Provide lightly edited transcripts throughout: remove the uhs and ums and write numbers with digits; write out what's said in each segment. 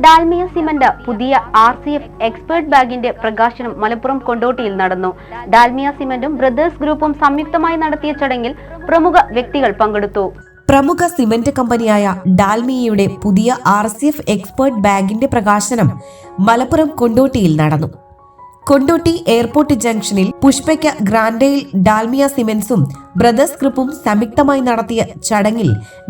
Dalmia cement പുതിയ RCF expert ബാഗിന്റെ പ്രകാശനം മലപ്പുറം കൊണ്ടോട്ടിയിൽ നടന്നു. ഡാൽമിയ സിമന്റും ബ്രദേഴ്സ് ഗ്രൂപ്പും സംയുക്തമായി നടത്തിയ ചടങ്ങിൽ പ്രമുഖ വ്യക്തികൾ പങ്കെടുത്തു. പ്രമുഖ സിമന്റ് കമ്പനിയായ ഡാൽമിയയുടെ പുതിയ RCF എക്സ്പേർട്ട് ബാഗിന്റെ പ്രകാശനം മലപ്പുറം കൊണ്ടോട്ടിയിൽ നടന്നു. കൊണ്ടോട്ടി എയർപോർട്ട് ജംഗ്ഷനിൽ പുഷ്പയ്ക്ക ഗ്രാൻഡയിൽ ഡാൽമിയ സിമന്റ്സും ബ്രദേഴ്സ് ഗ്രൂപ്പും സംയുക്തമായി നടത്തിയ ചടങ്ങിൽ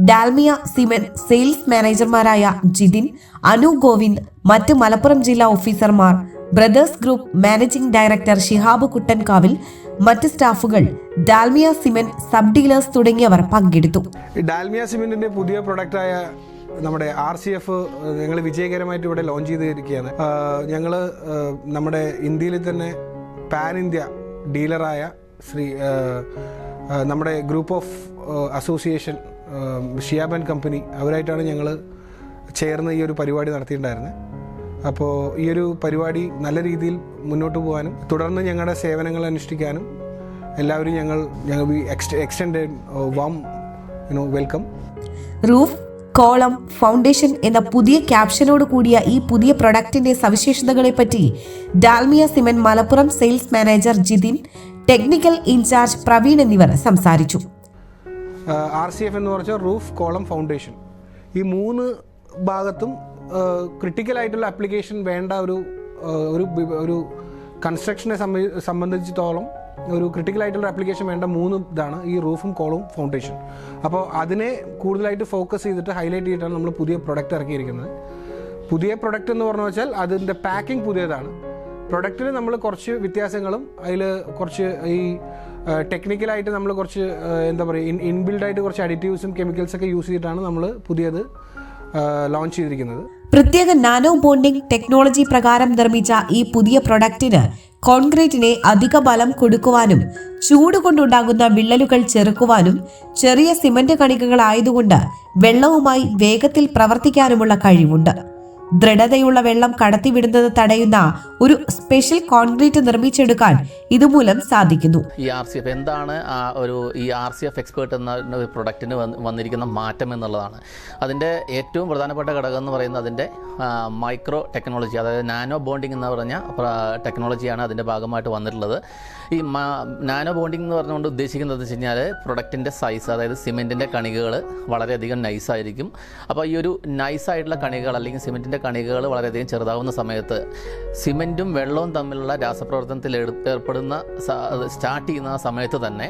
ഡാൽമിയ സിമന്റ് സെയിൽസ് മാനേജർമാരായ ജിതിൻ, അനു ഗോവിന്ദ്, മറ്റ് മലപ്പുറം ജില്ലാ ഓഫീസർമാർ, brothers group managing director Shihab Kuttankavil, മറ്റ് സ്റ്റാഫുകൾ, ഡാൽമിയ സിമന്റ് സബ് ഡീലേഴ്സ് തുടങ്ങിയവർ പങ്കെടുത്തു. ഡാൽമിയ സിമന്റിന്റെ പുതിയ പ്രൊഡക്റ്റായ നമ്മുടെ RCF ഞങ്ങൾ വിജയകരമായിട്ട് ഇവിടെ ലോഞ്ച് ചെയ്തിരിക്കുകയാണ്. ഞങ്ങൾ നമ്മുടെ ഇന്ത്യയിൽ തന്നെ പാൻ ഇന്ത്യ ഡീലറായ നമ്മുടെ group of association Shiyab and company അവരായിട്ടാണ് ഞങ്ങൾ ചേർന്ന് ഈ ഒരു പരിപാടി നടത്തിയിട്ടുണ്ടായിരുന്നത്. അപ്പോൾ ഈ ഒരു പരിപാടി നല്ല രീതിയിൽ മുന്നോട്ട് പോകാനും തുടർന്ന് ഞങ്ങളുടെ സേവനങ്ങൾ അനുഷ്ഠിക്കാനും എല്ലാവരും ഞങ്ങൾ extend warm welcome. Roof column foundation എന്ന പുതിയ ക്യാപ്ഷനോട് കൂടിയ ഈ പുതിയ പ്രൊഡക്റ്റിന്റെ സവിശേഷതകളെപ്പറ്റി Dalmia cement Malappuram sales manager Jithin, technical incharge Praveen എന്നിവർ സംസാരിച്ചു. RCF എന്ന് പറഞ്ഞാൽ റൂഫ് കോളം ഫൗണ്ടേഷൻ, ഈ മൂന്ന് ഭാഗത്തും ക്രിട്ടിക്കലായിട്ടുള്ള ആപ്ലിക്കേഷൻ വേണ്ട ഒരു കൺസ്ട്രക്ഷനെ സംബന്ധിച്ചിടത്തോളം ഒരു ക്രിട്ടിക്കലായിട്ടുള്ള ആപ്ലിക്കേഷൻ വേണ്ട മൂന്ന് ഇതാണ് ഈ റൂഫും കോളവും ഫൗണ്ടേഷൻ. അപ്പോൾ അതിനെ കൂടുതലായിട്ട് ഫോക്കസ് ചെയ്തിട്ട് ഹൈലൈറ്റ് ചെയ്തിട്ടാണ് നമ്മൾ പുതിയ പ്രൊഡക്റ്റ് ഇറക്കിയിരിക്കുന്നത്. പുതിയ പ്രൊഡക്റ്റ് എന്ന് പറഞ്ഞു വെച്ചാൽ അതിൻ്റെ പാക്കിംഗ് പുതിയതാണ്. പ്രൊഡക്റ്റിൽ നമ്മൾ കുറച്ച് വ്യത്യാസങ്ങളും അതിൽ കുറച്ച് ഈ ടെക്നിക്കലായിട്ട് നമ്മൾ കുറച്ച് എന്താ പറയുക ഇൻബിൽഡായിട്ട് കുറച്ച് അഡിറ്റീവ്സും കെമിക്കൽസൊക്കെ യൂസ് ചെയ്തിട്ടാണ് നമ്മൾ പുതിയത് ലോഞ്ച് ചെയ്തിരിക്കുന്നത്. പ്രത്യേക നാനോ ബോണ്ടിംഗ് ടെക്നോളജി പ്രകാരം നിർമ്മിച്ച ഈ പുതിയ പ്രൊഡക്റ്റിന് കോൺക്രീറ്റിനെ അധിക ബലം കൊടുക്കുവാനും ചൂട് കൊണ്ടുണ്ടാകുന്ന വിള്ളലുകൾ ചെറുക്കുവാനും ചെറിയ സിമന്റ് കണികകളായതുകൊണ്ട് വെള്ളവുമായി വേഗത്തിൽ പ്രവർത്തിക്കാനുമുള്ള കഴിവുണ്ട്. ദൃഢതയുള്ള വെള്ളം കടത്തിവിടുന്നത് തടയുന്ന ഒരു സ്പെഷ്യൽ കോൺക്രീറ്റ് നിർമ്മിച്ചെടുക്കാൻ ഇതുമൂലം സാധിക്കുന്നു. ഈ RCF എന്താണ് ഈ RCF എക്സ്പേർട്ട് എന്ന പ്രൊഡക്റ്റിന് വന്നിരിക്കുന്ന മാറ്റം എന്നുള്ളതാണ്. അതിൻ്റെ ഏറ്റവും പ്രധാനപ്പെട്ട ഘടകം എന്ന് പറയുന്നത് അതിൻ്റെ മൈക്രോ ടെക്നോളജി, അതായത് നാനോ ബോണ്ടിങ് എന്ന് പറഞ്ഞ ടെക്നോളജിയാണ് അതിൻ്റെ ഭാഗമായിട്ട് വന്നിട്ടുള്ളത്. ഈ നാനോ ബോണ്ടിങ് എന്ന് പറഞ്ഞുകൊണ്ട് ഉദ്ദേശിക്കുന്നത് വെച്ച് കഴിഞ്ഞാൽ പ്രൊഡക്റ്റിൻ്റെ സൈസ്, അതായത് സിമെൻറ്റിൻ്റെ കണികകൾ വളരെയധികം നൈസായിരിക്കും. അപ്പോൾ ഈ ഒരു നൈസായിട്ടുള്ള കണികകൾ അല്ലെങ്കിൽ സിമെൻറ്റിൻ്റെ കണികകൾ വളരെയധികം ചെറുതാവുന്ന സമയത്ത് സിമെൻറ്റും വെള്ളവും തമ്മിലുള്ള രാസപ്രവർത്തനത്തിൽ സ്റ്റാർട്ട് ചെയ്യുന്ന സമയത്ത് തന്നെ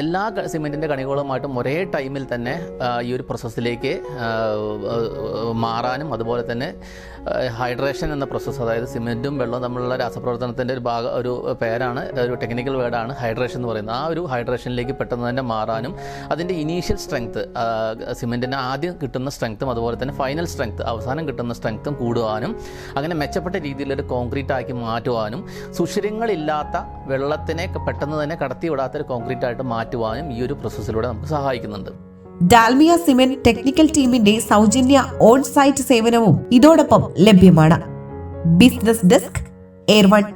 എല്ലാ സിമെൻറ്റിൻ്റെ കണികകളുമായിട്ടും ഒരേ ടൈമിൽ തന്നെ ഈ ഒരു പ്രോസസ്സിലേക്ക് മാറാനും അതുപോലെ തന്നെ ഹൈഡ്രേഷൻ എന്ന പ്രോസസ്സ്, അതായത് സിമെൻറ്റും വെള്ളവും തമ്മിലുള്ള രാസപ്രവർത്തനത്തിൻ്റെ ഒരു പേരാണ്, ഒരു ടെക്നിക്കൽ വേർഡാണ് ഹൈഡ്രേഷൻ എന്ന് പറയുന്നത്. ആ ഒരു ഹൈഡ്രേഷനിലേക്ക് പെട്ടെന്ന് തന്നെ മാറാനും അതിൻ്റെ ഇനീഷ്യൽ സ്ട്രെങ്ത്, സിമെൻറ്റിന് ആദ്യം കിട്ടുന്ന സ്ട്രെങ്ത്തും അതുപോലെ തന്നെ ഫൈനൽ സ്ട്രെങ്ത്, അവസാനം കിട്ടുന്ന സ്ട്രെങ്ത്തും കൂടുവാനും അങ്ങനെ മെച്ചപ്പെട്ട രീതിയിലൊരു കോൺക്രീറ്റ് ആക്കി മാറ്റുവാനും സുഷിരങ്ങളില്ലാത്ത വെള്ളത്തിനെ പെട്ടെന്ന് തന്നെ കടത്തിവിടാത്തൊരു കോൺക്രീറ്റ് ആയിട്ട് മാറ്റുവാനും ഈ ഒരു പ്രോസസ്സിലൂടെ നമുക്ക് സഹായിക്കുന്നുണ്ട്. ഡാൽമിയ സിമന്റ് ടെക്നിക്കൽ ടീമിന്റെ സൗജന്യ ഓൺ സൈറ്റ് സേവനവും ഇതോടൊപ്പം ലഭ്യമാണ്. Business desk, air 1.